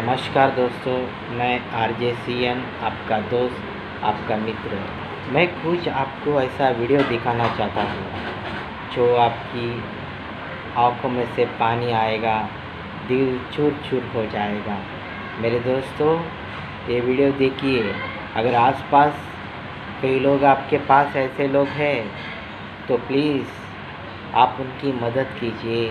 नमस्कार दोस्तों, मैं आरजे सीएन आपका दोस्त, आपका मित्र। मैं कुछ आपको ऐसा वीडियो दिखाना चाहता हूँ जो आपकी आँखों में से पानी आएगा, दिल चूर चूर हो जाएगा। मेरे दोस्तों, ये वीडियो देखिए। अगर आसपास कई लोग आपके पास ऐसे लोग हैं तो प्लीज़ आप उनकी मदद कीजिए,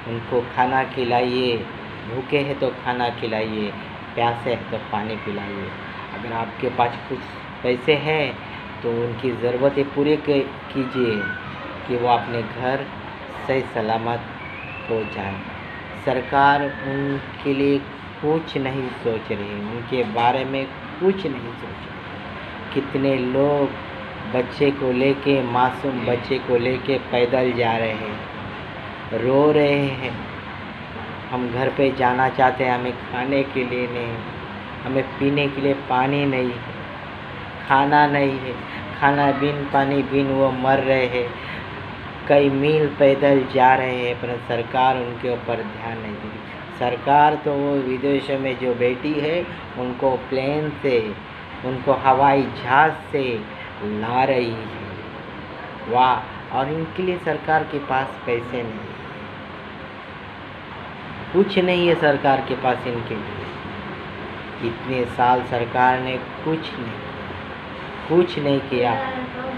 उनको खाना खिलाइए। भूखे हैं तो खाना खिलाइए, प्यासे हैं तो पानी पिलाइए। अगर आपके पास कुछ पैसे हैं तो उनकी ज़रूरतें पूरी कीजिए कि वो अपने घर सही सलामत पहुंच जाए। सरकार उनके लिए कुछ नहीं सोच रही, उनके बारे में कुछ नहीं सोच रही। कितने लोग बच्चे को लेके, मासूम बच्चे को लेके पैदल जा रहे हैं, रो रहे हैं। हम घर पे जाना चाहते हैं, हमें खाने के लिए नहीं, हमें पीने के लिए पानी नहीं है, खाना नहीं है। खाना बिन पानी बिन वो मर रहे हैं, कई मील पैदल जा रहे हैं, पर सरकार उनके ऊपर ध्यान नहीं दे रही। सरकार तो वो विदेशों में जो बैठी है उनको प्लेन से, उनको हवाई जहाज़ से ला रही है। वाह! और इनके लिए सरकार के पास पैसे नहीं, कुछ नहीं है सरकार के पास इनके लिए। इतने साल सरकार ने कुछ नहीं किया,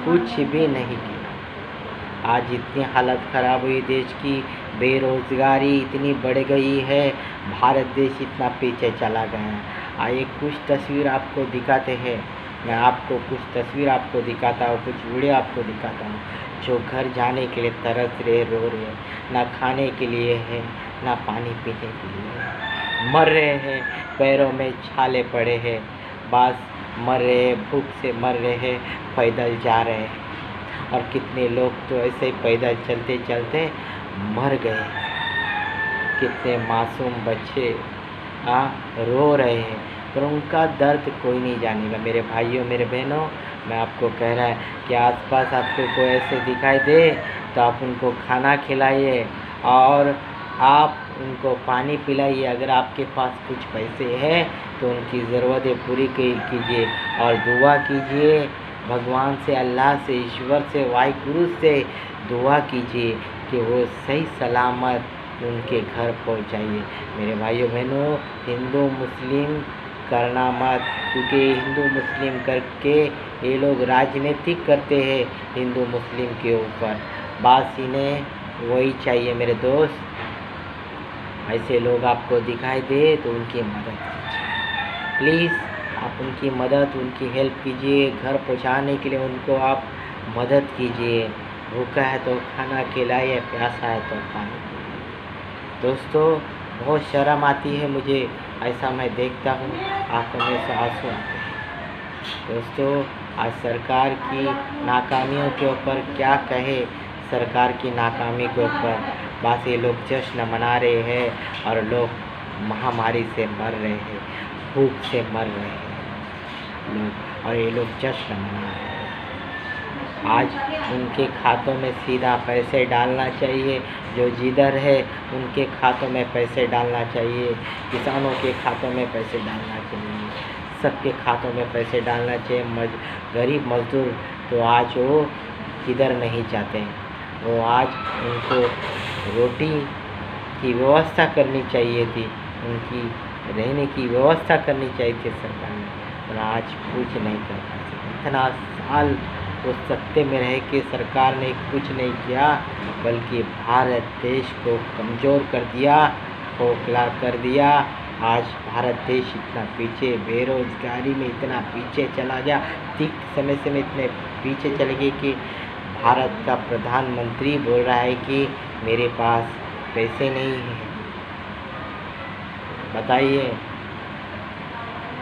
कुछ भी नहीं किया। आज इतनी हालत ख़राब हुई देश की, बेरोज़गारी इतनी बढ़ गई है, भारत देश इतना पीछे चला गया है। आइए कुछ तस्वीर आपको दिखाते हैं। मैं आपको कुछ तस्वीर आपको दिखाता हूँ, कुछ वीडियो आपको दिखाता हूँ जो घर जाने के लिए तरस रहे, रो रहे हैं, ना खाने के लिए है, ना पानी पीने के लिए, मर रहे हैं, पैरों में छाले पड़े हैं, बस मर रहे हैं, भूख से मर रहे हैं, पैदल जा रहे हैं। और कितने लोग तो ऐसे ही पैदल चलते चलते मर गए। कितने मासूम बच्चे रो रहे हैं, पर उनका दर्द कोई नहीं जानेगा। मेरे भाइयों, मेरे बहनों, मैं आपको कह रहा है कि आसपास आपको कोई ऐसे दिखाई दे तो आप उनको खाना खिलाइए और आप उनको पानी पिलाइए। अगर आपके पास कुछ पैसे हैं तो उनकी ज़रूरतें पूरी कीजिए और दुआ कीजिए भगवान से, अल्लाह से, ईश्वर से, वाहिगुरु से दुआ कीजिए कि वो सही सलामत उनके घर पहुँच जाइए। मेरे भाइयों बहनों, हिंदू मुस्लिम करना मत, क्योंकि हिंदू मुस्लिम करके ये लोग राजनीतिक करते हैं हिंदू मुस्लिम के ऊपर। बस इन्हें वही चाहिए मेरे दोस्त। ऐसे लोग आपको दिखाई दे तो उनकी मदद कीजिए, प्लीज़ आप उनकी मदद, उनकी हेल्प कीजिए। घर पहुंचाने के लिए उनको आप मदद कीजिए। भूखा है तो खाना खिलाइए, प्यासा है तो पानी पिलाइए। दोस्तों, बहुत शर्म आती है मुझे, ऐसा मैं देखता हूँ, आंखों में से आंसू आते हैं। दोस्तों, आज सरकार की नाकामियों के ऊपर क्या कहे, सरकार की नाकामी के ऊपर बस ये लोग जश्न मना रहे हैं और लोग महामारी से मर रहे हैं, भूख से मर रहे हैं लोग, और ये लोग जश्न मना रहे हैं। आज उनके खातों में सीधा पैसे डालना चाहिए, जो जिधर है उनके खातों में पैसे डालना चाहिए, किसानों के खातों में पैसे डालना चाहिए, सबके खातों में पैसे डालना चाहिए। गरीब मजदूर तो आज वो किधर नहीं जाते हैं, वो आज उनको रोटी की व्यवस्था करनी चाहिए थी, उनकी रहने की व्यवस्था करनी चाहिए थी सरकार ने, और आज कुछ नहीं कर पाती। इतना साल वो सत्ते में रह के सरकार ने कुछ नहीं किया, बल्कि भारत देश को कमज़ोर कर दिया, खोखला कर दिया। आज भारत देश इतना पीछे, बेरोज़गारी में इतना पीछे चला गया, ठीक समय से में इतने पीछे चले गए कि भारत का प्रधानमंत्री बोल रहा है कि मेरे पास पैसे नहीं हैं। बताइए,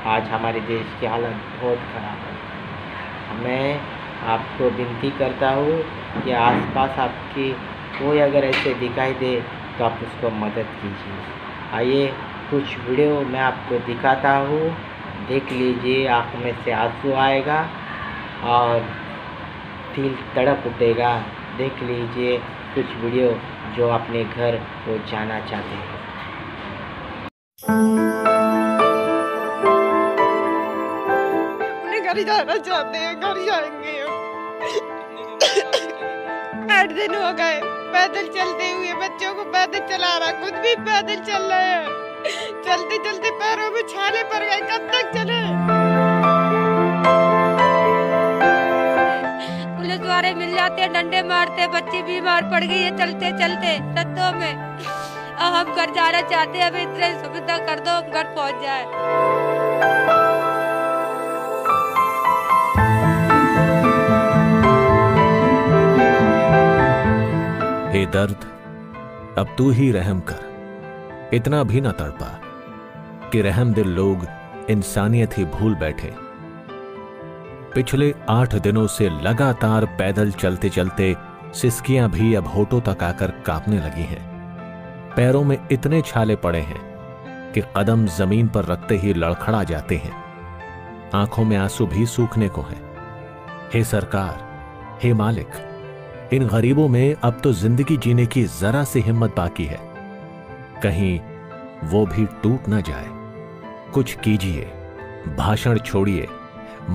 आज हमारे देश की हालत बहुत ख़राब है। मैं आपको विनती करता हूँ कि आसपास आपकी कोई अगर ऐसे दिखाई दे तो आप उसको मदद कीजिए। आइए कुछ वीडियो मैं आपको दिखाता हूँ, देख लीजिए, आँख में से आंसू आएगा और दिल तड़प उठेगा। देख लीजिए कुछ वीडियो जो अपने घर वो जाना चाहते हैं। घर जाना चाहते हैं, घर जाएंगे हम। 8 दिन हो गए पैदल चलते हुए, बच्चों को पैदल चला रहा, खुद भी पैदल चल रहे हैं। चलते चलते पैरों में छाले पड़ गए, कब तक चले? पुलिस वाले मिल जाते हैं, डंडे मारते, बच्ची बीमार पड़ गई है चलते चलते रस्तों में। अब हम घर जाना चाहते हैं, हमें इतनी सुविधा कर दो, हम घर पहुंच जाए। हे दर्द, अब तू ही रहम कर, इतना भी ना तड़पा कि रहम दिल लोग इंसानियत ही भूल बैठे। पिछले 8 दिनों से लगातार पैदल चलते चलते सिसकियां भी अब होठों तक आकर कांपने लगी हैं। पैरों में इतने छाले पड़े हैं कि कदम जमीन पर रखते ही लड़खड़ा जाते हैं। आंखों में आंसू भी सूखने को हैं। हे सरकार, हे मालिक, इन गरीबों में अब तो जिंदगी जीने की जरा सी हिम्मत बाकी है, कहीं वो भी टूट ना जाए। कुछ कीजिए, भाषण छोड़िए,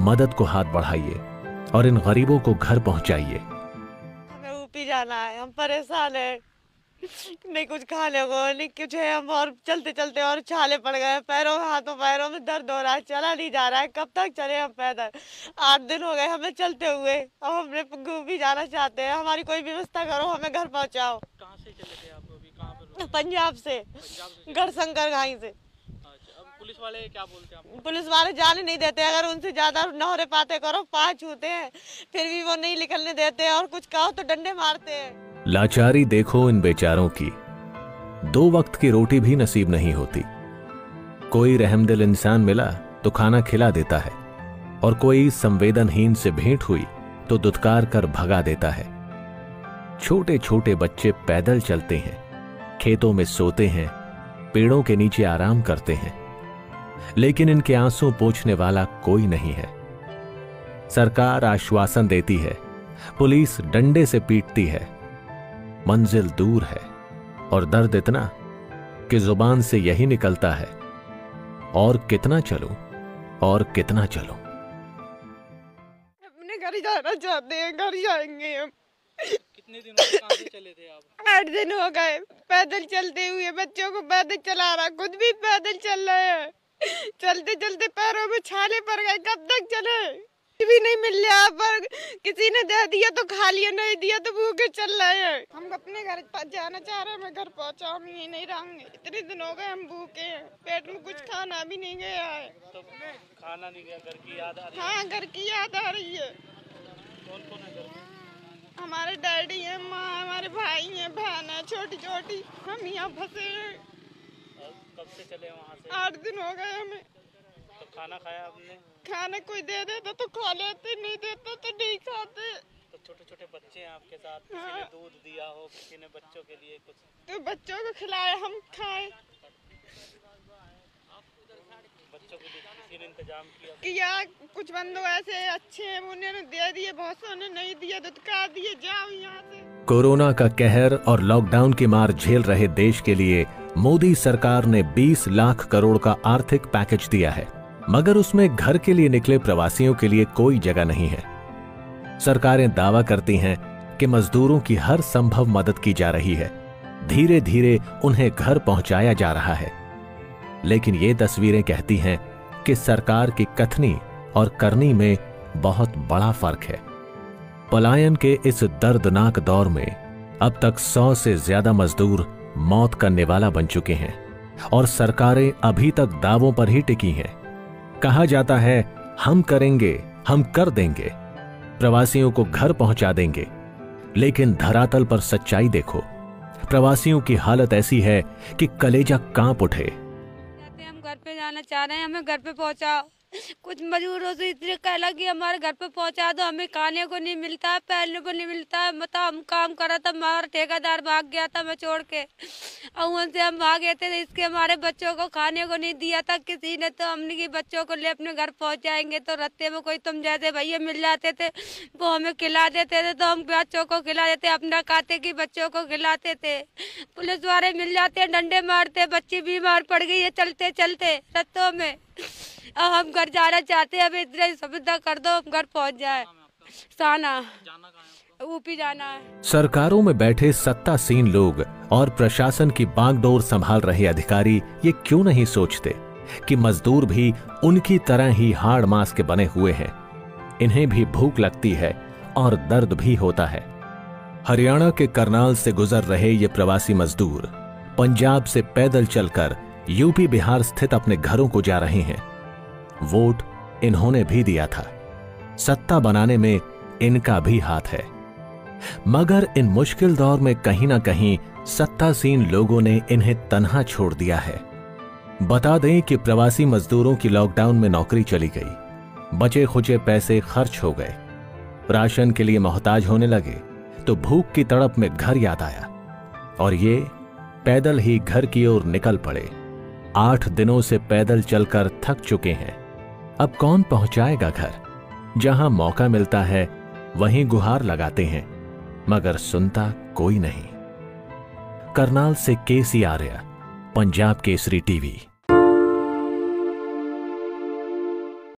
मदद को हाथ बढ़ाइए और इन गरीबों को घर पहुंचाइए। हमें ऊपी जाना है, हम परेशान हैं, नहीं कुछ खाने को नहीं कुछ है। हम और चलते चलते और छाले पड़ गए पैरों में, हाथों पैरों में दर्द हो रहा है, चला नहीं जा रहा है। कब तक चले हम पैदल? 8 दिन हो गए हमें चलते हुए, अब हमने भी जाना चाहते हैं। हमारी कोई व्यवस्था करो, हमें घर पहुंचाओ। कहाँ से चले थे आप? अभी कहाँ पर? पंजाब से, गढ़शंकर घाई से। अच्छा, अब पुलिस वाले क्या बोलते हैं आपको? पुलिस वाले जाने नहीं देते, अगर उनसे ज्यादा नौरे पाते करो, 5 छूते हैं, फिर भी वो नहीं निकलने देते, और कुछ कहो तो डंडे मारते हैं। लाचारी देखो इन बेचारों की, 2 वक्त की रोटी भी नसीब नहीं होती। कोई रहमदिल इंसान मिला तो खाना खिला देता है, और कोई संवेदनहीन से भेंट हुई तो दुत्कार कर भगा देता है। छोटे छोटे बच्चे पैदल चलते हैं, खेतों में सोते हैं, पेड़ों के नीचे आराम करते हैं, लेकिन इनके आंसू पोंछने वाला कोई नहीं है। सरकार आश्वासन देती है, पुलिस डंडे से पीटती है, मंजिल दूर है और दर्द इतना कि जुबान से यही निकलता है, और कितना चलूं, और कितना चलूं। अपने घर जाना चाहते हैं, घर जाएंगे हम। कितने दिनों से कहाँ से चले थे आप? 8 दिन हो गए पैदल चलते हुए, बच्चों को पैदल चला रहा, खुद भी पैदल चल रहे हैं। चलते चलते पैरों में छाले पड़ गए, कब तक चले? भी नहीं मिल रहा, पर किसी ने दे दिया तो खा लिया, नहीं दिया तो भूखे चल रहे हैं। हम अपने घर जाना चाह रहे हैं, मैं घर पहुंचा, हम यहीं नहीं रहेंगे। इतने दिन हो गए हम भूखे हैं, पेट में कुछ खाना भी नहीं गया है। तो खाना नहीं गया, घर की याद आ रही है? हाँ, घर की याद आ रही है। कौन कौन है घर में? हमारे डैडी है, माँ, हमारे भाई है, बहन है छोटी छोटी, हम यहाँ फंसे हैं। कब से चले वहाँ से? 8 दिन हो गए हमें। तो खाना खाया आपने? खाना कोई दे देता तो खा लेते, नहीं देता तो नहीं खाते। तो छोटे छोटे बच्चे हैं आपके साथ, किसी ने दूध दिया हो, किसी ने बच्चों के लिए कुछ? तो बच्चों को खिलाए, हम खाए। बच्चों के लिए किसी ने इंतजाम किया? किया, कुछ बंदो ऐसे अच्छे हैं, उन्होंने दे दिए, बहुत से ने नहीं दिया, दुत्कार दिए, जाओ यहाँ से। कोरोना का कहर और लॉकडाउन की मार झेल रहे देश के लिए मोदी सरकार ने 20 लाख करोड़ का आर्थिक पैकेज दिया है, मगर उसमें घर के लिए निकले प्रवासियों के लिए कोई जगह नहीं है। सरकारें दावा करती हैं कि मजदूरों की हर संभव मदद की जा रही है, धीरे धीरे उन्हें घर पहुंचाया जा रहा है, लेकिन ये तस्वीरें कहती हैं कि सरकार की कथनी और करनी में बहुत बड़ा फर्क है। पलायन के इस दर्दनाक दौर में अब तक 100 से ज्यादा मजदूर मौत का निवाला बन चुके हैं, और सरकारें अभी तक दावों पर ही टिकी हैं। कहा जाता है, हम करेंगे, हम कर देंगे, प्रवासियों को घर पहुंचा देंगे, लेकिन धरातल पर सच्चाई देखो। प्रवासियों की हालत ऐसी है कि कलेजा कांप उठे। हम घर पे जाना चाह रहे हैं, हमें घर पे पहुंचाओ। कुछ मजदूरों से इतने कहला कि हमारे घर पे पहुंचा दो, हमें खाने को नहीं मिलता है, पहनने को नहीं मिलता है। मतलब हम काम कर रहा था, हमारा ठेकेदार भाग गया था, मैं छोड़ के, और उनसे हम भागे थे, इसके हमारे बच्चों को खाने को नहीं दिया था किसी ने। तो हमने कि बच्चों को ले अपने घर पहुंचाएंगे, तो रास्ते में कोई तुम जैसे भैया मिल जाते थे, वो हमें खिला देते थे, तो हम बच्चों को खिला देते, अपना खाते की बच्चों को खिलाते थे। पुलिस वाले मिल जाते, डंडे मारते, बच्ची बीमार पड़ गई है चलते चलते रस्तों में। अब हम घर जाना चाहते हैं, अब इतनी सुविधा कर दो, हम घर पहुंच जाए। साना ऊपी जाना है। सरकारों में बैठे सत्तासीन लोग और प्रशासन की बागडोर संभाल रहे अधिकारी ये क्यों नहीं सोचते कि मजदूर भी उनकी तरह ही हाड़ मांस के बने हुए हैं। इन्हें भी भूख लगती है और दर्द भी होता है। हरियाणा के करनाल से गुजर रहे ये प्रवासी मजदूर पंजाब से पैदल चलकर यूपी बिहार स्थित अपने घरों को जा रहे हैं। वोट इन्होंने भी दिया था, सत्ता बनाने में इनका भी हाथ है, मगर इन मुश्किल दौर में कहीं ना कहीं सत्तासीन लोगों ने इन्हें तन्हा छोड़ दिया है। बता दें कि प्रवासी मजदूरों की लॉकडाउन में नौकरी चली गई, बचे खुचे पैसे खर्च हो गए, राशन के लिए मोहताज होने लगे तो भूख की तड़प में घर याद आया और ये पैदल ही घर की ओर निकल पड़े। 8 दिनों से पैदल चलकर थक चुके हैं। अब कौन पहुंचाएगा घर? जहां मौका मिलता है वहीं गुहार लगाते हैं, मगर सुनता कोई नहीं। करनाल से केसी आर्या, पंजाब केसरी टीवी।